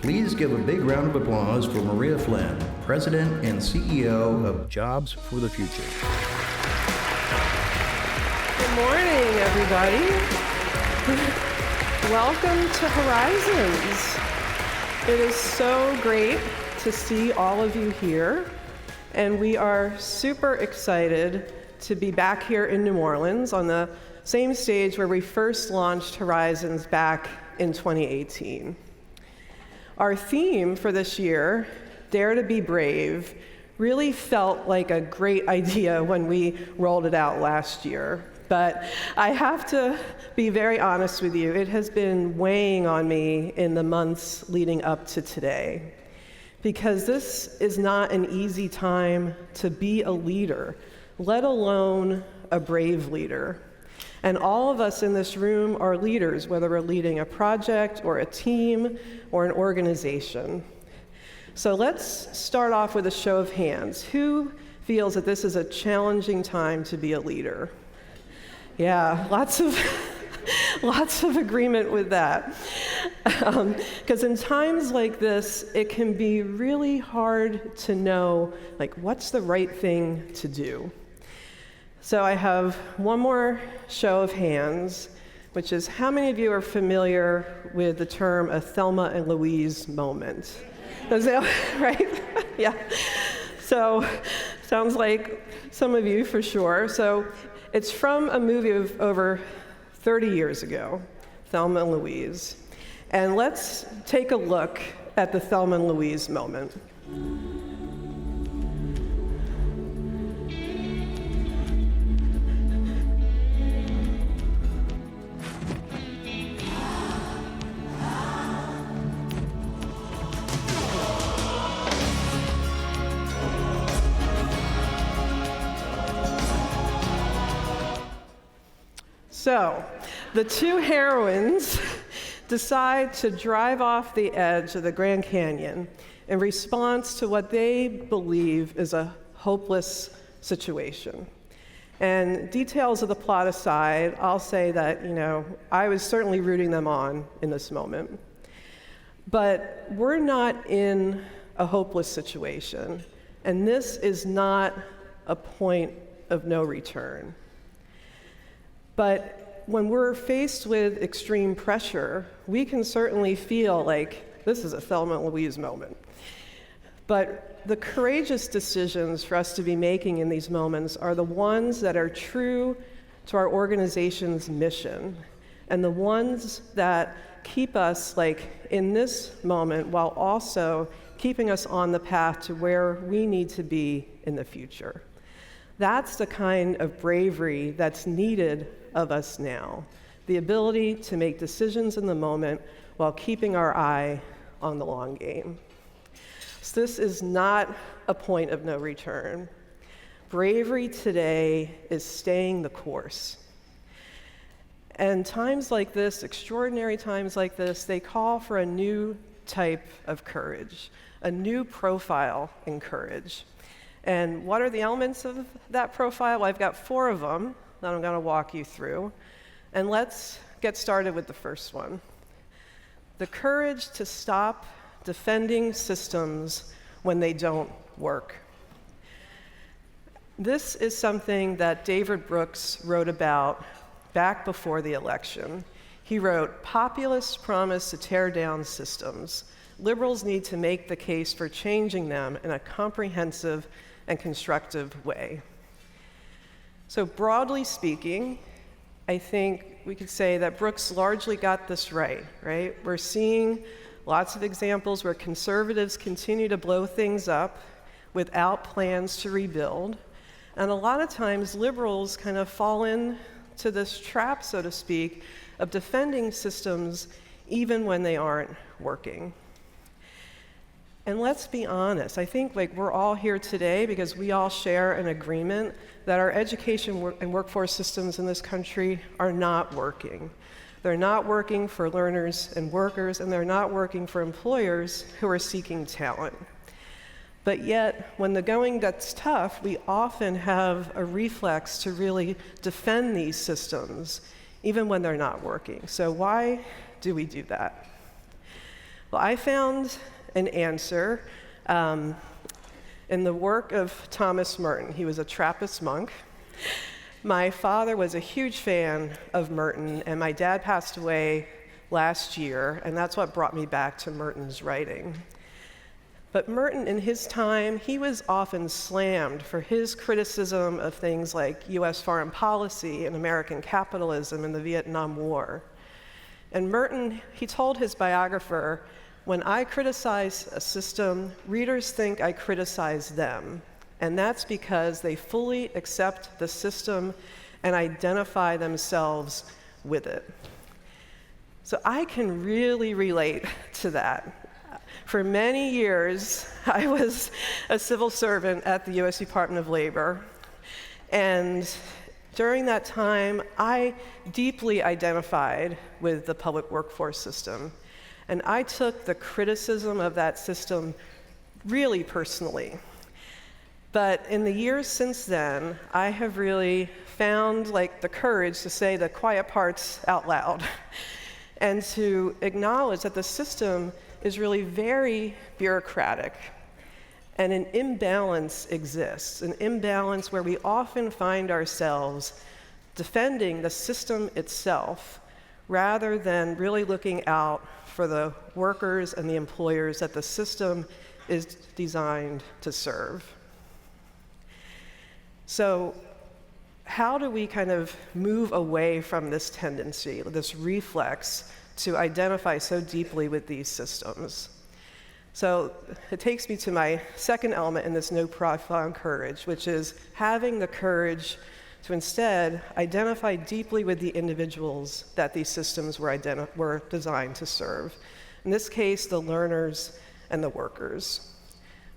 Please give a big round of applause for Maria Flynn, President and CEO of Jobs for the Future. Good morning, everybody. Welcome to Horizons. It is so great to see all of you here, and we are super excited to be back here in New Orleans on the same stage where we first launched Horizons back in 2018. Our theme for this year, Dare to Be Brave, really felt like a great idea when we rolled it out last year. But I have to be very honest with you, it has been weighing on me in the months leading up to today. Because this is not an easy time to be a leader, let alone a brave leader. And all of us in this room are leaders, whether we're leading a project or a team or an organization. So let's start off with a show of hands. Who feels that this is a challenging time to be a leader? Yeah, lots of agreement with that. Because in times like this, it can be really hard to know, like, what's the right thing to do? So I have one more show of hands, which is how many of you are familiar with the term a Thelma and Louise moment? Is that right? Yeah. So sounds like some of you for sure. So it's from a movie of over 30 years ago, Thelma and Louise. And let's take a look at the Thelma and Louise moment. So, the two heroines decide to drive off the edge of the Grand Canyon in response to what they believe is a hopeless situation. And details of the plot aside, I'll say that, I was certainly rooting them on in this moment. But we're not in a hopeless situation, and this is not a point of no return. But when we're faced with extreme pressure, we can certainly feel like this is a Thelma and Louise moment. But the courageous decisions for us to be making in these moments are the ones that are true to our organization's mission, and the ones that keep us in this moment while also keeping us on the path to where we need to be in the future. That's the kind of bravery that's needed of us now, the ability to make decisions in the moment while keeping our eye on the long game. So this is not a point of no return. Bravery today is staying the course. And times like this, extraordinary times like this, they call for a new type of courage, a new profile in courage. And what are the elements of that profile? Well, I've got 4 of them that I'm going to walk you through. And let's get started with the first one. The courage to stop defending systems when they don't work. This is something that David Brooks wrote about back before the election. He wrote, "Populists promise to tear down systems. Liberals need to make the case for changing them in a comprehensive and constructive way." So broadly speaking, I think we could say that Brooks largely got this right? We're seeing lots of examples where conservatives continue to blow things up without plans to rebuild. And a lot of times liberals kind of fall into this trap, so to speak, of defending systems even when they aren't working. And let's be honest, I think we're all here today because we all share an agreement that our education and workforce systems in this country are not working. They're not working for learners and workers, and they're not working for employers who are seeking talent. But yet, when the going gets tough, we often have a reflex to really defend these systems, even when they're not working. So why do we do that? Well, I found an answer in the work of Thomas Merton. He was a Trappist monk. My father was a huge fan of Merton, and my dad passed away last year, and that's what brought me back to Merton's writing. But Merton, in his time, he was often slammed for his criticism of things like US foreign policy and American capitalism in the Vietnam War. And Merton, he told his biographer, "When I criticize a system, readers think I criticize them. And that's because they fully accept the system and identify themselves with it." So I can really relate to that. For many years, I was a civil servant at the US Department of Labor. And during that time, I deeply identified with the public workforce system. And I took the criticism of that system really personally. But in the years since then, I have really found the courage to say the quiet parts out loud and to acknowledge that the system is really very bureaucratic, and an imbalance exists, an imbalance where we often find ourselves defending the system itself rather than really looking out for the workers and the employers that the system is designed to serve. So how do we kind of move away from this tendency, this reflex, to identify so deeply with these systems? So it takes me to my second element in this no profile courage, which is having the courage to instead identify deeply with the individuals that these systems were designed to serve. In this case, the learners and the workers.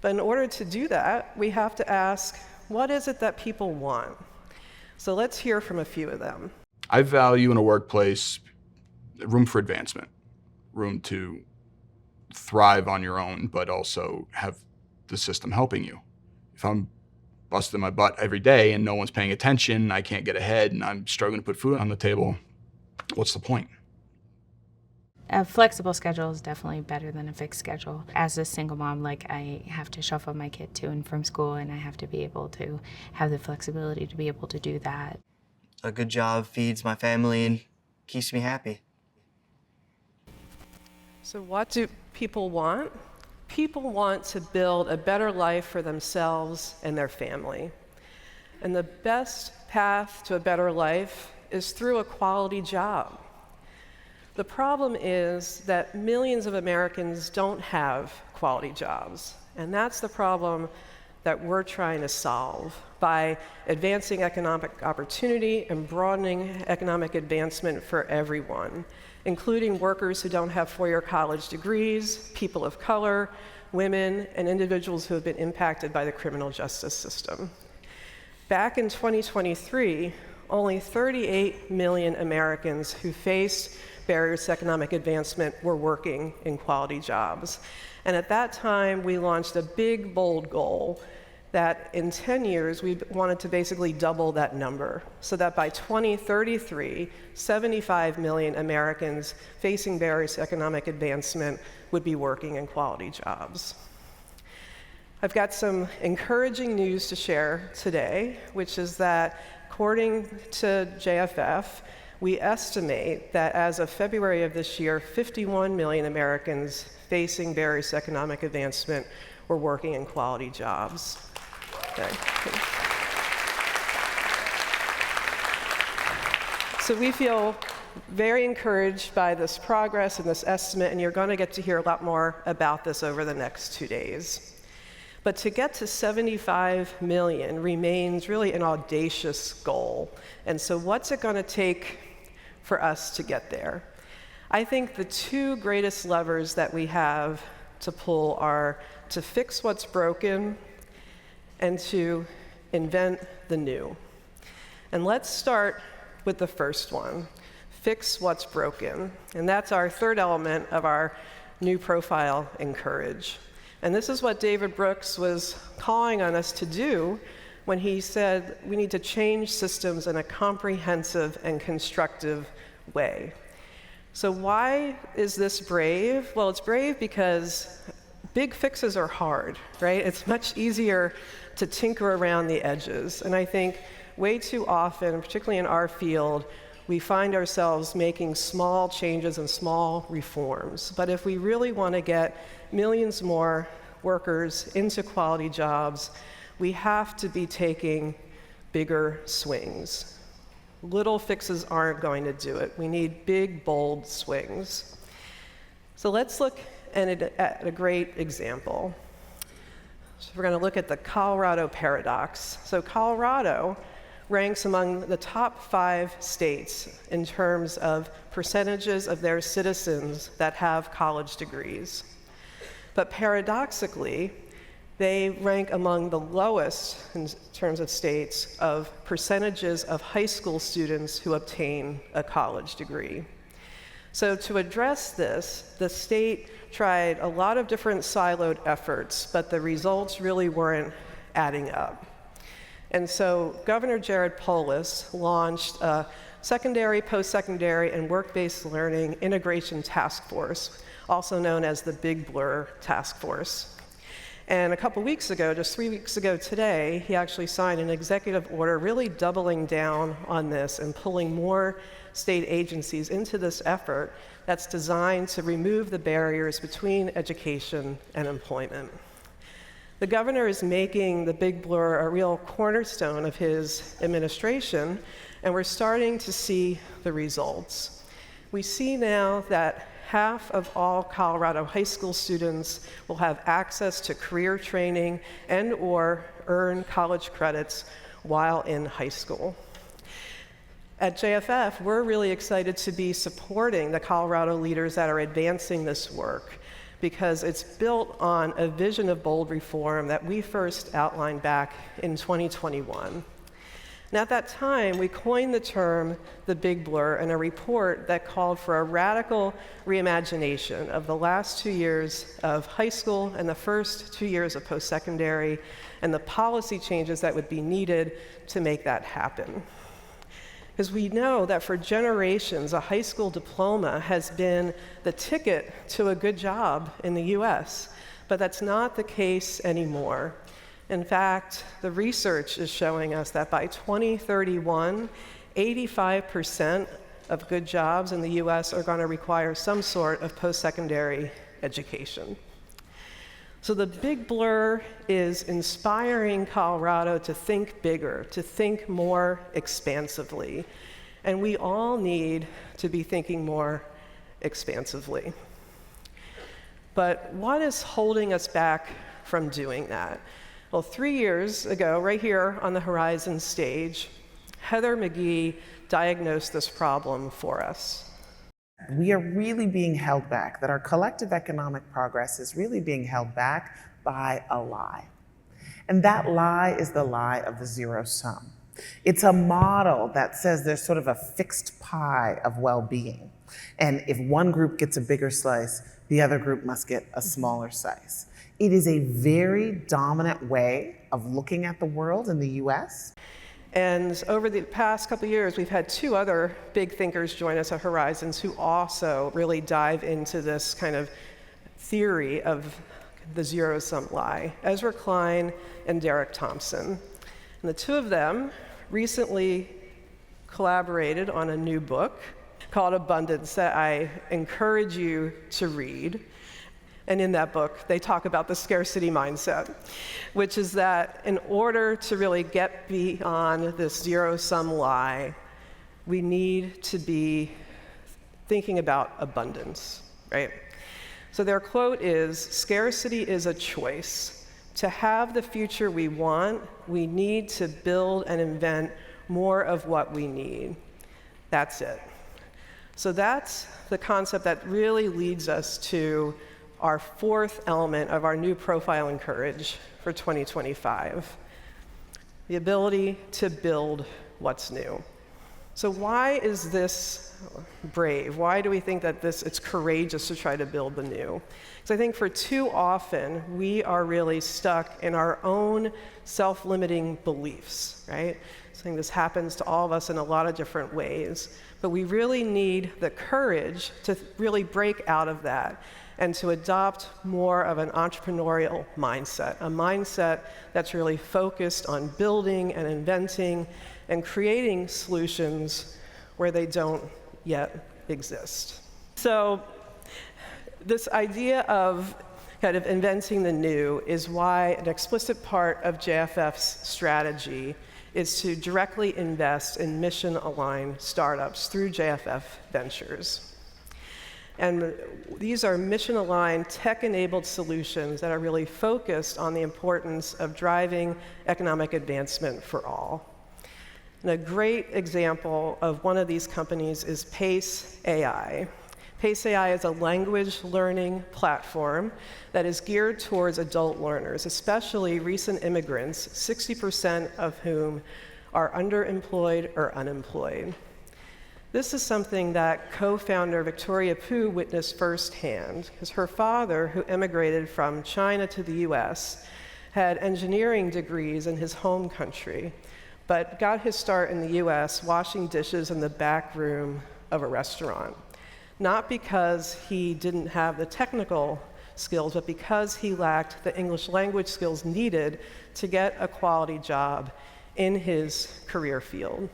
But in order to do that, we have to ask, what is it that people want? So let's hear from a few of them. I value in a workplace room for advancement, room to thrive on your own, but also have the system helping you. If I'm busting my butt every day and no one's paying attention, I can't get ahead, and I'm struggling to put food on the table, what's the point? A flexible schedule is definitely better than a fixed schedule. As a single mom, I have to shuffle my kid to and from school, and I have to be able to have the flexibility to be able to do that. A good job feeds my family and keeps me happy. So what do people want? People want to build a better life for themselves and their family. And the best path to a better life is through a quality job. The problem is that millions of Americans don't have quality jobs, and that's the problem that we're trying to solve by advancing economic opportunity and broadening economic advancement for everyone, including workers who don't have four-year college degrees, people of color, women, and individuals who have been impacted by the criminal justice system. Back in 2023, only 38 million Americans who faced barriers to economic advancement were working in quality jobs. And at that time, we launched a big, bold goal that in 10 years, we wanted to basically double that number, so that by 2033, 75 million Americans facing barriers to economic advancement would be working in quality jobs. I've got some encouraging news to share today, which is that according to JFF, we estimate that as of February of this year, 51 million Americans facing barriers to economic advancement were working in quality jobs. Okay. So we feel very encouraged by this progress and this estimate, and you're going to get to hear a lot more about this over the next 2 days. But to get to 75 million remains really an audacious goal. And so what's it going to take for us to get there? I think the two greatest levers that we have to pull are to fix what's broken and to invent the new. And let's start with the first one, fix what's broken. And that's our third element of our new profile, encourage. And this is what David Brooks was calling on us to do when he said we need to change systems in a comprehensive and constructive way. So why is this brave? Well, it's brave because big fixes are hard, right? It's much easier to tinker around the edges. And I think way too often, particularly in our field, we find ourselves making small changes and small reforms. But if we really want to get millions more workers into quality jobs, we have to be taking bigger swings. Little fixes aren't going to do it. We need big, bold swings. So let's look at a great example. So we're going to look at the Colorado paradox. So Colorado ranks among the top 5 states in terms of percentages of their citizens that have college degrees. But paradoxically, they rank among the lowest in terms of states of percentages of high school students who obtain a college degree. So to address this, the state tried a lot of different siloed efforts, but the results really weren't adding up. And so Governor Jared Polis launched a secondary, post-secondary, and work-based learning integration task force, also known as the Big Blur Task Force. And a couple weeks ago, just 3 weeks ago today, he actually signed an executive order really doubling down on this and pulling more state agencies into this effort that's designed to remove the barriers between education and employment. The governor is making the Big Blur a real cornerstone of his administration, and we're starting to see the results. We see now that half of all Colorado high school students will have access to career training and/or earn college credits while in high school. At JFF, we're really excited to be supporting the Colorado leaders that are advancing this work because it's built on a vision of bold reform that we first outlined back in 2021. And at that time, we coined the term the Big Blur in a report that called for a radical reimagination of the last 2 years of high school and the first 2 years of post-secondary and the policy changes that would be needed to make that happen. Because we know that for generations, a high school diploma has been the ticket to a good job in the US, but that's not the case anymore. In fact, the research is showing us that by 2031, 85% of good jobs in the US are going to require some sort of post-secondary education. So the Big Blur is inspiring Colorado to think bigger, to think more expansively. And we all need to be thinking more expansively. But what is holding us back from doing that? Well, 3 years ago, right here on the Horizon stage, Heather McGee diagnosed this problem for us. We are really being held back, that our collective economic progress is really being held back by a lie. And that lie is the lie of the zero sum. It's a model that says there's sort of a fixed pie of well-being. And if one group gets a bigger slice, the other group must get a smaller slice. It is a very dominant way of looking at the world in the US. And over the past couple of years, we've had 2 other big thinkers join us at Horizons who also really dive into this kind of theory of the zero-sum lie, Ezra Klein and Derek Thompson. And the 2 of them recently collaborated on a new book called Abundance that I encourage you to read. And in that book, they talk about the scarcity mindset, which is that in order to really get beyond this zero-sum lie, we need to be thinking about abundance, right? So their quote is, "Scarcity is a choice. To have the future we want, we need to build and invent more of what we need." That's it. So that's the concept that really leads us to our 4th element of our new Profile and Courage for 2025, the ability to build what's new. So why is this brave? Why do we think that it's courageous to try to build the new? Because I think for too often, we are really stuck in our own self-limiting beliefs, right? I think this happens to all of us in a lot of different ways. But we really need the courage to really break out of that and to adopt more of an entrepreneurial mindset, a mindset that's really focused on building and inventing and creating solutions where they don't yet exist. So this idea of kind of inventing the new is why an explicit part of JFF's strategy is to directly invest in mission-aligned startups through JFF Ventures. And these are mission-aligned, tech-enabled solutions that are really focused on the importance of driving economic advancement for all. And a great example of one of these companies is Pace AI. Pace AI is a language learning platform that is geared towards adult learners, especially recent immigrants, 60% of whom are underemployed or unemployed. This is something that co-founder Victoria Pu witnessed firsthand, because her father, who immigrated from China to the US, had engineering degrees in his home country, but got his start in the US washing dishes in the back room of a restaurant. Not because he didn't have the technical skills, but because he lacked the English language skills needed to get a quality job in his career field.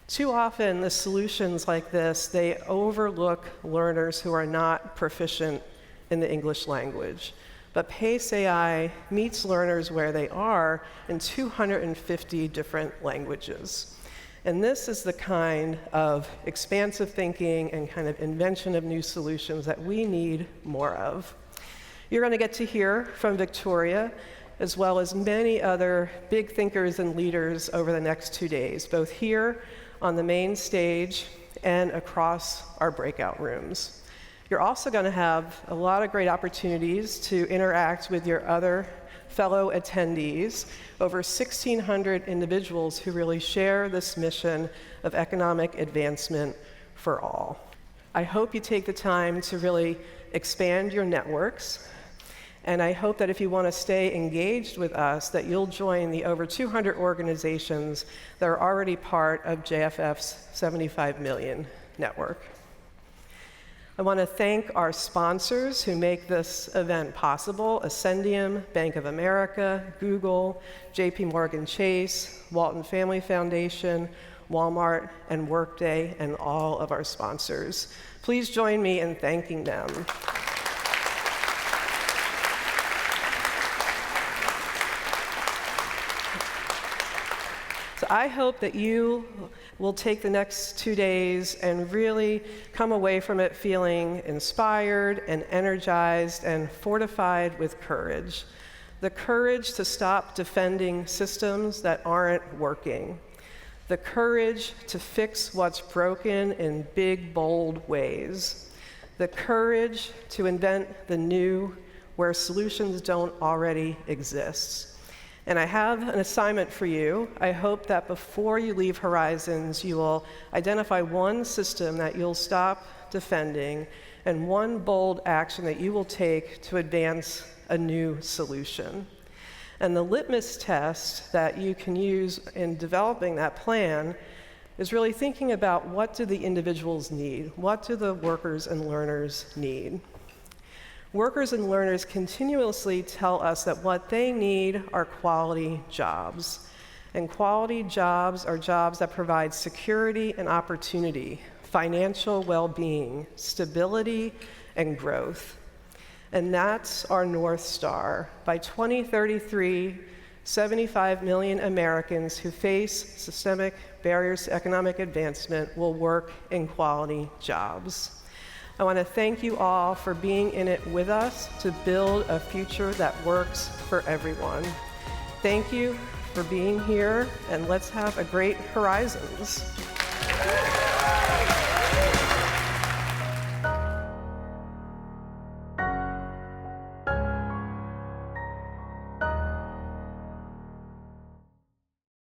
Too often, the solutions like this, they overlook learners who are not proficient in the English language. But Pace AI meets learners where they are in 250 different languages. And this is the kind of expansive thinking and kind of invention of new solutions that we need more of. You're going to get to hear from Victoria, as well as many other big thinkers and leaders over the next 2 days, both here on the main stage and across our breakout rooms. You're also going to have a lot of great opportunities to interact with your other fellow attendees, over 1,600 individuals who really share this mission of economic advancement for all. I hope you take the time to really expand your networks, and I hope that if you want to stay engaged with us, that you'll join the over 200 organizations that are already part of JFF's 75 million network. I want to thank our sponsors who make this event possible: Ascendium, Bank of America, Google, JP Morgan Chase, Walton Family Foundation, Walmart, and Workday, and all of our sponsors. Please join me in thanking them. So I hope that you will take the next 2 days and really come away from it feeling inspired and energized and fortified with courage. The courage to stop defending systems that aren't working. The courage to fix what's broken in big, bold ways. The courage to invent the new where solutions don't already exist. And I have an assignment for you. I hope that before you leave Horizons, you will identify one system that you'll stop defending and one bold action that you will take to advance a new solution. And the litmus test that you can use in developing that plan is really thinking about, what do the individuals need? What do the workers and learners need? Workers and learners continuously tell us that what they need are quality jobs. And quality jobs are jobs that provide security and opportunity, financial well-being, stability, and growth. And that's our North Star. By 2033, 75 million Americans who face systemic barriers to economic advancement will work in quality jobs. I want to thank you all for being in it with us to build a future that works for everyone. Thank you for being here, and let's have a great Horizons.